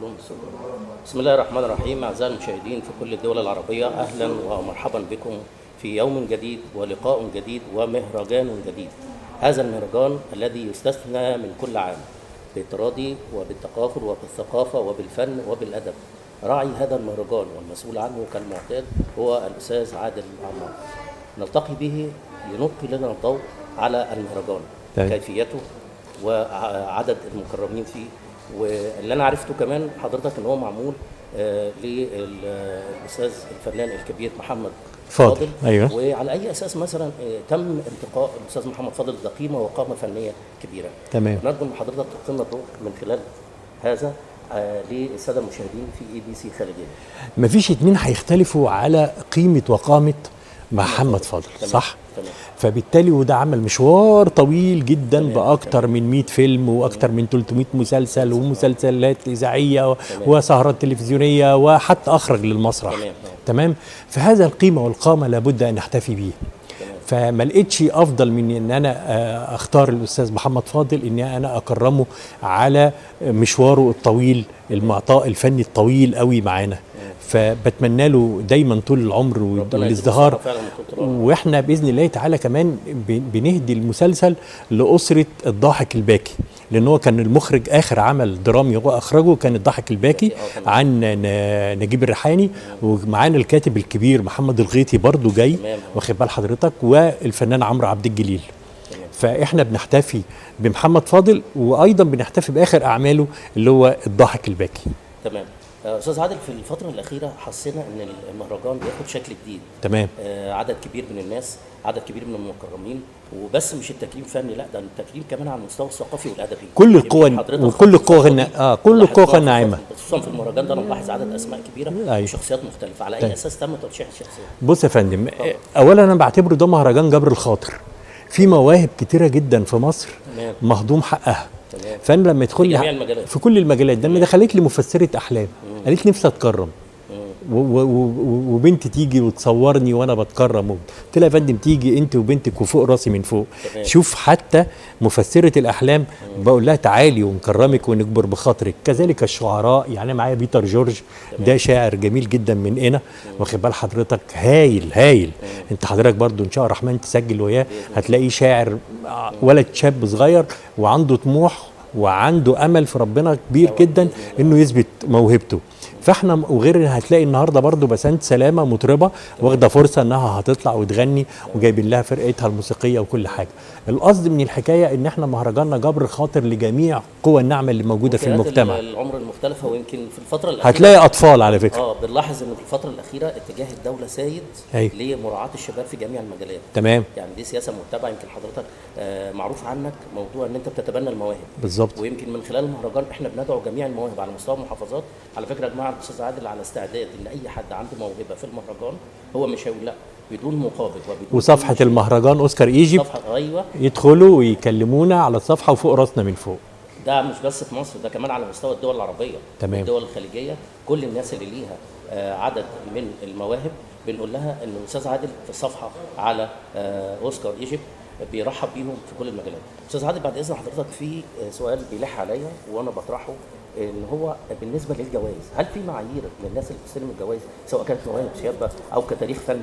كلهم الصبح. بسم الله الرحمن الرحيم. أعزائي المشاهدين في كل الدول العربية، أهلا ومرحبا بكم في يوم جديد ولقاء جديد ومهرجان جديد. هذا المهرجان الذي يستثنى من كل عام بالتراضي وبالتقافل وبالثقافة وبالفن وبالأدب. راعي هذا المهرجان والمسؤول عنه كالمعتاد هو الأستاذ عادل عمار. نلتقي به لنلقي لنا الضوء على المهرجان، كيفيته وعدد المكرمين فيه. واللي انا عرفته كمان حضرتك ان هو معمول للاستاذ الفنان الكبير محمد فاضل. أيوة. وعلى اي اساس مثلا تم انتقاء الاستاذ محمد فاضل ده قيمه وقامه فنيه كبيره. تمام. نرجو ان حضرتك تلقي لنا الضوء من خلال هذا للساده المشاهدين في ABC خارجيه. مفيش اتنين هيختلفوا على قيمه وقامه محمد فاضل. تمام. صح. تمام. فبالتالي وده عمل مشوار طويل جدا باكتر من 100 فيلم واكتر من 300 مسلسل ومسلسلات اذاعيه وسهرات تلفزيونيه وحتى اخرج للمسرح. تمام. فهذا القيمه والقامه لابد ان نحتفي بيه. فما لقيتش افضل من ان انا اختار الاستاذ محمد فاضل ان انا اكرمه على مشواره الطويل، المعطاء الفني الطويل قوي معانا. فبتمنى له دايما طول العمر والازدهار. واحنا باذن الله تعالى كمان بنهدي المسلسل لاسره الضاحك الباكي، لان هو كان المخرج اخر عمل درامي هو اخرجه كان الضاحك الباكي عن نجيب الريحاني، ومعانا الكاتب الكبير محمد الغيطي برضو جاي، واخد بال حضرتك، والفنان عمرو عبد الجليل. فاحنا بنحتفي بمحمد فاضل وايضا بنحتفي باخر اعماله اللي هو الضاحك الباكي. تمام. استاذ عادل، في الفتره الاخيره حسينا ان المهرجان بياخد شكل جديد. تمام. عدد كبير من الناس، عدد كبير من المكرمين، وبس مش التكريم فني، لا ده التكريم كمان على المستوى الثقافي والادبي. كل القوى وكل القوى كل القوى الناعمه. خصوصا في المهرجان ده انا ملاحظ عدد اسماء كبيره. أيوة. وشخصيات مختلفه. على اي اساس تم ترشيح الشخصيات؟ بص يا فندم، اولا انا بعتبره ده مهرجان جبر الخاطر. في مواهب كتيره جدا في مصر مهضوم حقها. فانا لما يدخل لي في كل المجالات ده، انا دخلت لي مفسره احلام قالت لي نفسي اتكرم، وبنت تيجي وتصورني وانا بتكرم. قلت لها يا فندم تيجي انت وبنتك وفوق راسي من فوق. شوف حتى مفسره الاحلام بقول لها تعالي ونكرمك ونكبر بخاطرك. كذلك الشعراء، يعني معايا بيتر جورج، ده شاعر جميل جدا من هنا، واخد بال حضرتك، هايل هايل. انت حضرتك برضو ان شاء الرحمن تسجل وياه هتلاقيه شاعر، ولد شاب صغير وعنده طموح وعنده امل في ربنا كبير جدا انه يثبت موهبته. فاحنا وغير هتلاقي النهارده برضو بسنت سلامه مطربه واخده فرصه انها هتطلع وتغني، وجايبين لها فرقتها الموسيقيه وكل حاجه. القصد من الحكايه ان احنا مهرجاننا جبر خاطر لجميع قوى النعمه اللي موجوده في المجتمع. العمر المختلفه، ويمكن في الفتره الاخيره هتلاقي اطفال على فكره. بنلاحظ ان في الفتره الاخيره اتجاه الدوله سايد لمراعاه الشباب في جميع المجالات. تمام. يعني دي سياسه متبعه. يمكن حضرتك معروف عنك موضوع ان انت بتتبنى المواهب. بالظبط. ويمكن من خلال المهرجان احنا بندعو جميع المواهب على مستوى المحافظات. على فكره يا جماعه، الاستاذ عادل على استعداد ان اي حد عنده موهبه في المهرجان هو مش هيقول لا، بدون مقابل وصفحه المهرجان اوسكار ايجيبت. ايوه، يدخلوا ويكلمونا على الصفحه وفوق راسنا من فوق. ده مش بس في مصر، ده كمان على مستوى الدول العربيه. تمام. الدول الخليجيه، كل الناس اللي ليها عدد من المواهب بنقول لها ان الاستاذ عادل في الصفحه على اوسكار ايجيبت بيرحب بيهم في كل المجالات. استاذ عادل، بعد اذن حضرتك في سؤال بيلح عليا وانا بطرحه، ان هو بالنسبه للجوائز، هل في معايير للناس اللي بتستلم الجوائز سواء كانت مواهب شابه او كتاريخ فني؟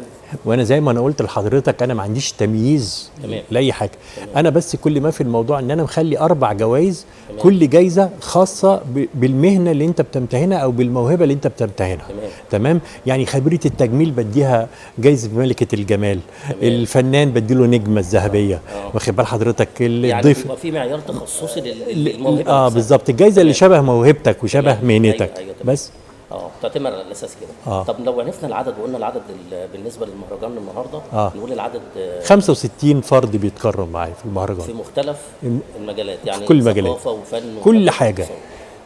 وانا زي ما انا قلت لحضرتك انا ما عنديش تمييز لاي حاجه. انا بس كل ما في الموضوع ان انا مخلي 4 جوائز، كل جايزه خاصه بالمهنه اللي انت بتمتهنها او بالموهبه اللي انت بتمتهنها. تمام. يعني خبيره التجميل بديها جايزه ملكه الجمال. الفنان بديله نجمه الذهبيه، واخد بال حضرتك. الضيف يعني في معيار تخصصي للموهبه. بالظبط. الجايزه اللي شبه موهبتك وشبه مهنتك. أيوة. بس تعتمد على الاساس كده. طب لو عرفنا العدد وقلنا العدد بالنسبه للمهرجان النهارده، نقول العدد 65 فرد بيتكرم معايا في المهرجان في مختلف المجالات، يعني في كل المجالات، ثقافه وفن كل حاجه.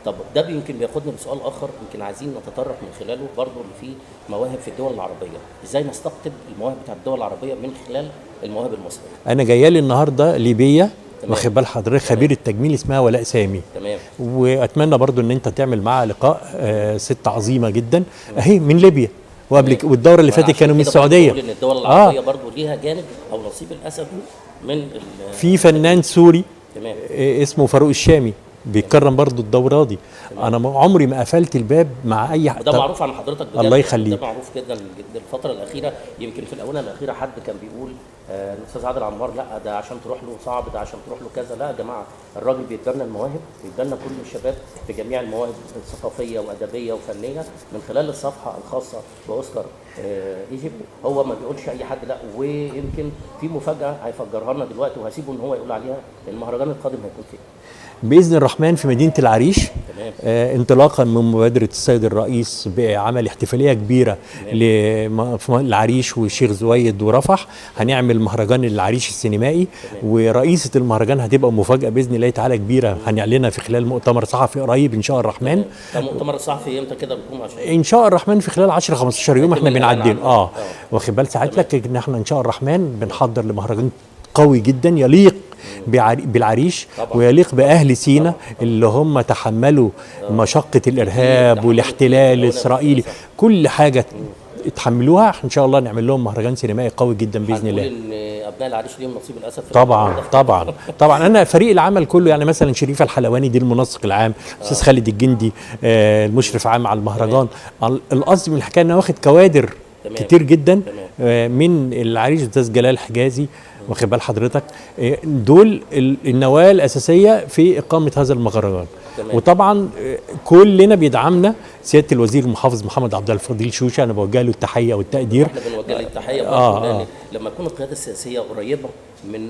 طب ده يمكن بياخدنا لسؤال اخر يمكن عايزين نتطرق من خلاله برضه، اللي فيه مواهب في الدول العربيه، ازاي نستقطب المواهب بتاع الدول العربيه من خلال المواهب المصريه؟ انا جايه لي النهارده ليبيه، واخد بال حضرتك، خبير التجميل اسمها ولاء سامي. تمام. واتمنى برضو ان انت تعمل معاها لقاء. ست عظيمه جدا اهي من ليبيا، والدوره اللي فاتت كانوا من السعوديه. ان الدول العربيه برضو ليها جانب او نصيب الاسد من في فنان سوري. تمام. اسمه فاروق الشامي. بيتكرم برضو الدوره دي. انا عمري ما قفلت الباب مع اي ده معروف عن حضرتك بجد. الله يخليك. ده معروف جدا جدا الفتره الاخيره. يمكن في الاونه الاخيره حد كان بيقول الاستاذ عادل عمار لا ده عشان تروح له صعب، ده عشان تروح له كذا. لا يا جماعه، الراجل بيدلنا المواهب، بيدلنا كل الشباب بجميع المواهب الثقافيه وادبيه وفنيه من خلال الصفحه الخاصه باوسكار ايجيبت. هو ما بيقولش اي حد لا. ويمكن في مفاجاه هيفجرها لنا دلوقتي وهسيبه ان هو يقول عليها. المهرجان القادم هيكون فين؟ باذن الرحمن في مدينه العريش. تمام. انطلاقا من مبادره السيد الرئيس بعمل احتفاليه كبيره للعريش والشيخ زويد ورفح. هنعمل مهرجان العريش السينمائي. ورئيسه المهرجان هتبقى مفاجاه باذن الله تعالى كبيره هنعلنها في خلال مؤتمر صحفي قريب ان شاء الرحمن. المؤتمر الصحفي امتى كده بيكون؟ عشان ان شاء الرحمن في خلال 10 15 يوم احنا بنعدين. واخد بال ساعتك ان احنا ان شاء الرحمن بنحضر لمهرجان قوي جدا يليق بالعريش طبعا. ويليق بأهل سينا اللي هم تحملوا مشقة الإرهاب والاحتلال الإسرائيلي. كل حاجة اتحملوها. ان شاء الله نعمل لهم مهرجان سينمائي قوي جدا باذن الله. ان ابناء العريش ليهم نصيب للاسف. طبعا انا فريق العمل كله، يعني مثلا شريفه الحلواني دي المنسق العام، استاذ خالد الجندي المشرف عام على المهرجان. القصد من الحكايه انه واخد كوادر كتير جدا من العريش. استاذ جلال حجازي، واخد بال حضرتك، دول النواه الاساسيه في اقامه هذا المهرجان. وطبعا كلنا بيدعمنا سياده الوزير المحافظ محمد عبد الفضيل شوشه. انا بوجه له التحيه والتقدير. احنا بنوجه له التحيه برضه. لما تكون القياده السياسيه قريبه من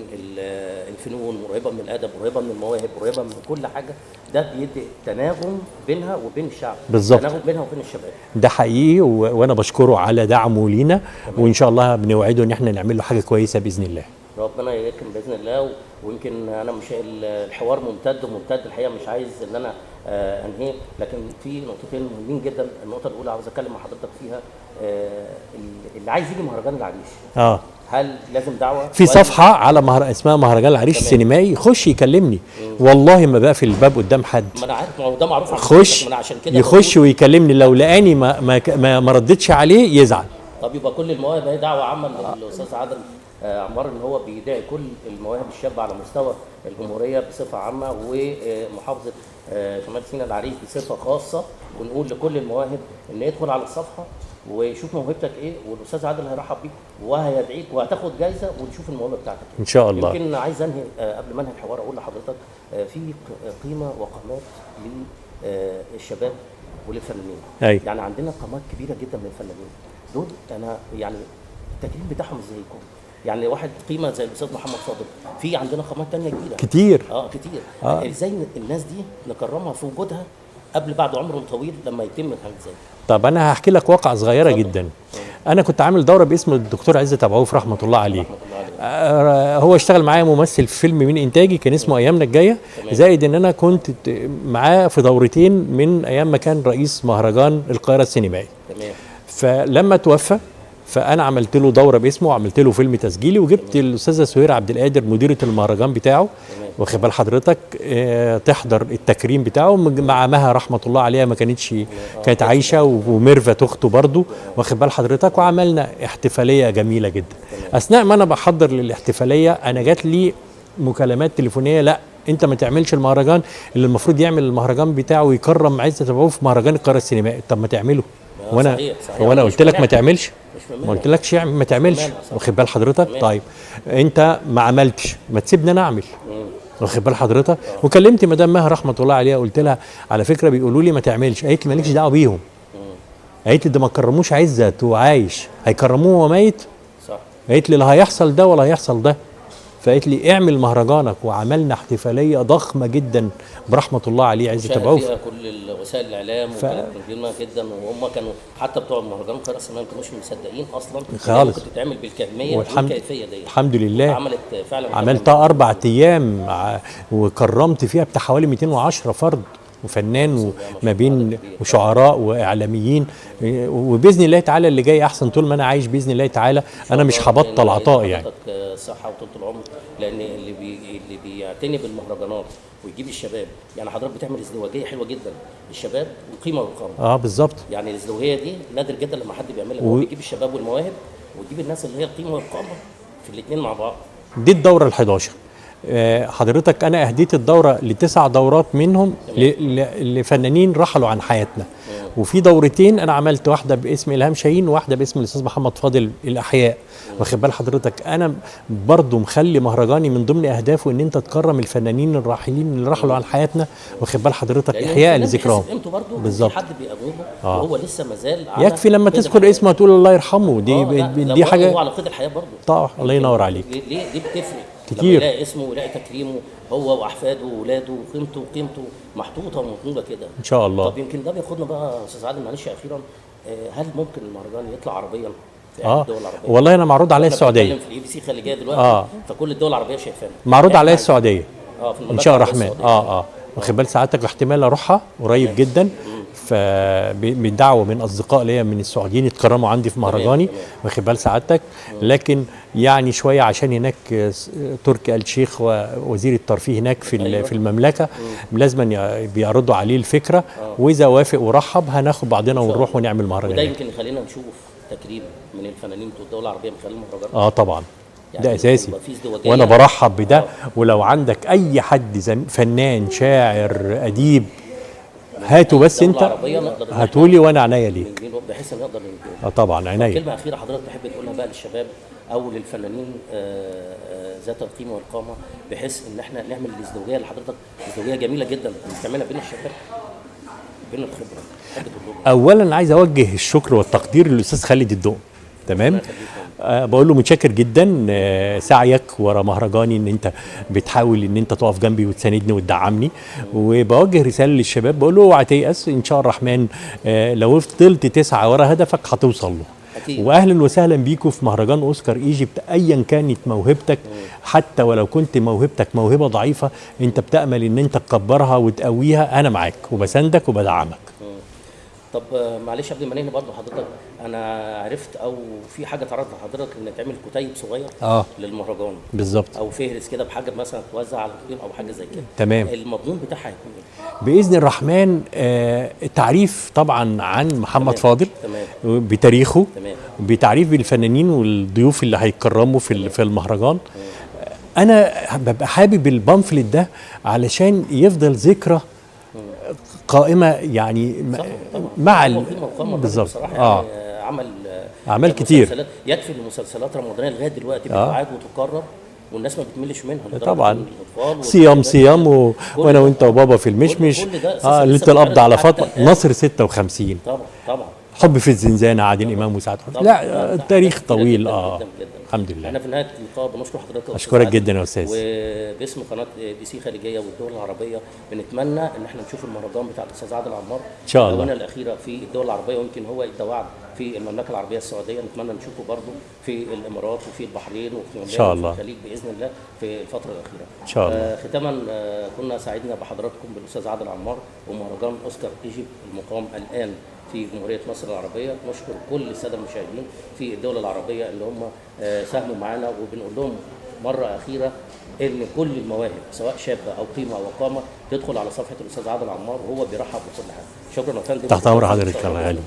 الفنون، قريبه من الادب، قريبه من المواهب، قريبه من كل حاجه، ده بيدي تناغم بينها وبين الشعب. بالظبط، تناغم بينها وبين الشباب. ده حقيقي وانا بشكره على دعمه لينا. وان شاء الله بنوعده ان احنا نعمل له حاجه كويسه باذن الله. ربنا يكرم باذن الله. ويمكن انا مش الحوار ممتد الحقيقه، مش عايز ان انا انهيه، لكن في نقطتين مهمين جدا. النقطه الاولى عاوز اتكلم مع حضرتك فيها. اللي عايز يجي مهرجان العريش هل لازم دعوه؟ في صفحه على اسمها مهرجان العريش السينمائي، يخش يكلمني. والله ما بقفل الباب قدام حد. ما انا عارف، ما هو ده معروف. خش عشان كده يخش ويكلمني. لو لقاني ما ردتش عليه يزعل. طب يبقى كل المواهب هي دعوه عامه للاستاذ عادل عمار ان هو بيدعي كل المواهب الشابه على مستوى الجمهوريه بصفه عامه، ومحافظه شمال سيناء العريش بصفه خاصه. ونقول لكل المواهب ان يدخل على الصفحه ويشوف موهبتك ايه، والاستاذ عادل هيرحب بيك وهيدعيك وهتاخد جايزه ونشوف الموهبه بتاعتك ان شاء الله. يمكن عايز انهي قبل ما انهي الحوار اقول لحضرتك في قيمه وقامات للشباب وللفنانين. يعني عندنا قامات كبيره جدا من الفنانين دول. انا يعني التكريم بتاعهم ازاي يكون؟ يعني واحد قيمه زي الاستاذ محمد صادق، في عندنا قامات ثانيه كبيره كتير كتير. ازاي الناس دي نكرمها في وجودها قبل بعد عمر طويل لما يتم حاجه زي؟ طب انا هحكي لك واقعه صغيره جدا. انا كنت عامل دوره باسم الدكتور عزت ابو عوف رحمه الله عليه. هو اشتغل معايا ممثل في فيلم من انتاجي كان اسمه ايامنا الجايه. زائد ان انا كنت معاه في دورتين من ايام ما كان رئيس مهرجان القاهره السينمائي. فلما توفى فانا عملت له دوره باسمه وعملت له فيلم تسجيلي، وجبت الاستاذه سهير عبد القادر مديره المهرجان بتاعه، واخد بال حضرتك، تحضر التكريم بتاعه مع مها رحمه الله عليها. ما كانت عايشه، وميرفت اخته برضه، واخد بال حضرتك. وعملنا احتفاليه جميله جدا. اثناء ما انا بحضر للاحتفاليه انا جات لي مكالمات تليفونيه: لا انت ما تعملش المهرجان، اللي المفروض يعمل المهرجان بتاعه ويكرم عزت ابو عوف في مهرجان القاهره السينمائي. طب ما تعمله. وانا قلت لك ما تعملش؟ ما قلتلكش ما تعملش، واخد بال حضرتك؟ طيب انت ما عملتش، ما تسيبني انا اعمل، واخد بال حضرتك؟ وكلمت مدام مها رحمه الله عليها، قلت لها على فكره بيقولوا لي ما تعملش. قالت لي مالكش دعوه بيهم. قالت لي ده ما كرموش عزت وعايش، هيكرموه وهو ميت؟ صح. قالت لي لا هيحصل ده ولا هيحصل ده. فقالت لي اعمل مهرجانك. وعملنا احتفاليه ضخمه جدا برحمه الله عليه عزت ابو عوف. فيها كل وسائل الاعلام وكانت مهمه جدا. وهم كانوا حتى بتوع المهرجان القاهره السينمائي ما كانوش مصدقين اصلا خالص كنت تتعمل بالكميه والكيفيه دي. الحمد لله عملت فعلا. عملتها 4 ايام وكرمت فيها بتاع حوالي 210 فرد وفنان وما بين وشعراء واعلاميين. وباذن الله تعالى اللي جاي احسن طول ما انا عايش باذن الله تعالى. انا مش هبطل عطاء يعني. الصحه وطول العمر، لان اللي بيعتني بالمهرجانات ويجيب الشباب. يعني حضرتك بتعمل ازدواجيه حلوه جدا للشباب والقيمه والقامه. بالظبط. يعني الازدواجيه دي نادر جدا لما حد بيعملها. هو بيجيب الشباب والمواهب ويجيب الناس اللي هي القيمه والقامه في الاثنين مع بعض. دي الدوره ال11. حضرتك انا اهديت الدوره ل9 دورات منهم لفنانين رحلوا عن حياتنا، وفي دورتين انا عملت واحده باسم الهام شاهين وواحده باسم الاستاذ محمد فاضل الاحياء. واخد بال حضرتك، انا برضو مخلي مهرجاني من ضمن اهدافه ان انت تكرم الفنانين الراحلين اللي رحلوا عن حياتنا. واخد بال حضرتك، احياء لذكراهم. بالظبط. حد بيقابله وهو لسه مازال يكفي لما تذكر اسمه تقول الله يرحمه. دي حاجه هو على قيد الحياه برضه. طبعا، الله ينور عليك. ليه دي بتفرق كتير. لما يلاقي اسمه ويلاقي تكريمه هو واحفاده واولاده وقيمته محطوطه ومطلوبه كده ان شاء الله. طب يمكن ده بياخدنا بقى استاذ عادل، معلش اخيرا، هل ممكن المهرجان يطلع عربيا في الدول العربيه؟ والله انا معروض عليا السعوديه في الاي بي سي خليجيه دلوقتي. فكل الدول العربيه شايفانا معروض عليا السعوديه في ان شاء الرحمن. واخد بال سعادتك، احتمال اروحها قريب جدا. بدعوه من اصدقاء ليا من السعوديين يتكرموا عندي في مهرجاني. واخد بال سعادتك، لكن يعني شويه عشان هناك تركي آل الشيخ ووزير الترفيه هناك في المملكه لازم بيعرضوا عليه الفكره، واذا وافق ورحب هناخد بعضنا ونروح ونعمل مهرجان. وده يمكن يخلينا نشوف تكريم من الفنانين بتوع الدول العربيه من خلال المهرجان. طبعا يعني ده اساسي، وانا برحب بده. ولو عندك اي حد فنان شاعر اديب هاتوا، بس انت هاتولي وانا عينيا ليك بحيث ان نقدر ننجح. طبعا عينيا. كلمه اخيره حضرتك تحب تقولها بقى للشباب او للفنانين ذات القيمه والقامه، بحيث ان احنا نعمل الازدواجيه اللي حضرتك ازدواجيه جميله جدا بتعملها بين الشباب بين الخبره. اولا عايز اوجه الشكر والتقدير للاستاذ خالد الدقم. تمام. بقول له متشكر جدا سعيك ورا مهرجاني، ان انت بتحاول ان انت تقف جنبي وتساندني وتدعمني. وبوجه رساله للشباب بقول له اوعى تيأس، ان شاء الرحمن لو فضلت تسعى ورا هدفك هتوصل له. واهلا وسهلا بيكم في مهرجان اوسكار ايجيبت ايا كانت موهبتك. حتى ولو كنت موهبتك موهبه ضعيفه، انت بتامل ان انت تكبرها وتقويها، انا معاك وبساندك وبدعمك. طب معلش قبل ما ننهي برضه حضرتك، انا عرفت او في حاجه اتعرضت لحضرتك ان تعمل كتيب صغير للمهرجان بالظبط، او فهرس كده بحاجه مثلا توزع على الكتيب او حاجه زي كده. تمام. المضمون بتاعها هيكون ايه باذن الرحمن؟ تعريف طبعا عن محمد فاضل. تمام. بتاريخه. تمام. بتعريف بالفنانين والضيوف اللي هيتكرموا في المهرجان. انا ببقى حابب البامفلت ده علشان يفضل ذكرى قائمه يعني مع بالظبط. عمل كتير. يكفي المسلسلات رمضانيه لغايه دلوقتي بتعاد وتكرر والناس ما بتملش منها. طبعا صيام وانا وانت وبابا في المشمش، ليله القبض على فاطمه، ناصر 56. طبعا حب في الزنزانه، عادل امام وسعاد حسني. لا التاريخ طويل. الحمد لله. احنا في نهايه اللقاء بنشكر حضرتك. اشكرك جدا يا استاذ. وباسم قناه بي سي خليجيه والدول العربيه بنتمنى ان احنا نشوف المهرجان بتاع الاستاذ عادل عمار ان شاء الله الاخيره في الدول العربيه، ويمكن هو ادى وعد في المملكه العربيه السعوديه. نتمنى نشوفه برضه في الامارات وفي البحرين وفي ان شاء الله الخليج باذن الله في الفتره الاخيره ان شاء الله. ختاما كنا سعيدنا بحضراتكم بالاستاذ عادل عمار ومهرجان اوسكار ايجيبت المقام الان في جمهورية مصر العربية. نشكر كل السادة المشاهدين في الدول العربية اللي هم ساهموا معنا، وبنقول لهم مرة أخيرة إن كل المواهب سواء شابة أو قيمة أو قامة تدخل على صفحة الأستاذ عادل عمار وهو بيرحب بكل حاجة. شكرا يا فندم. تحت أمر حضرتك يا غالي.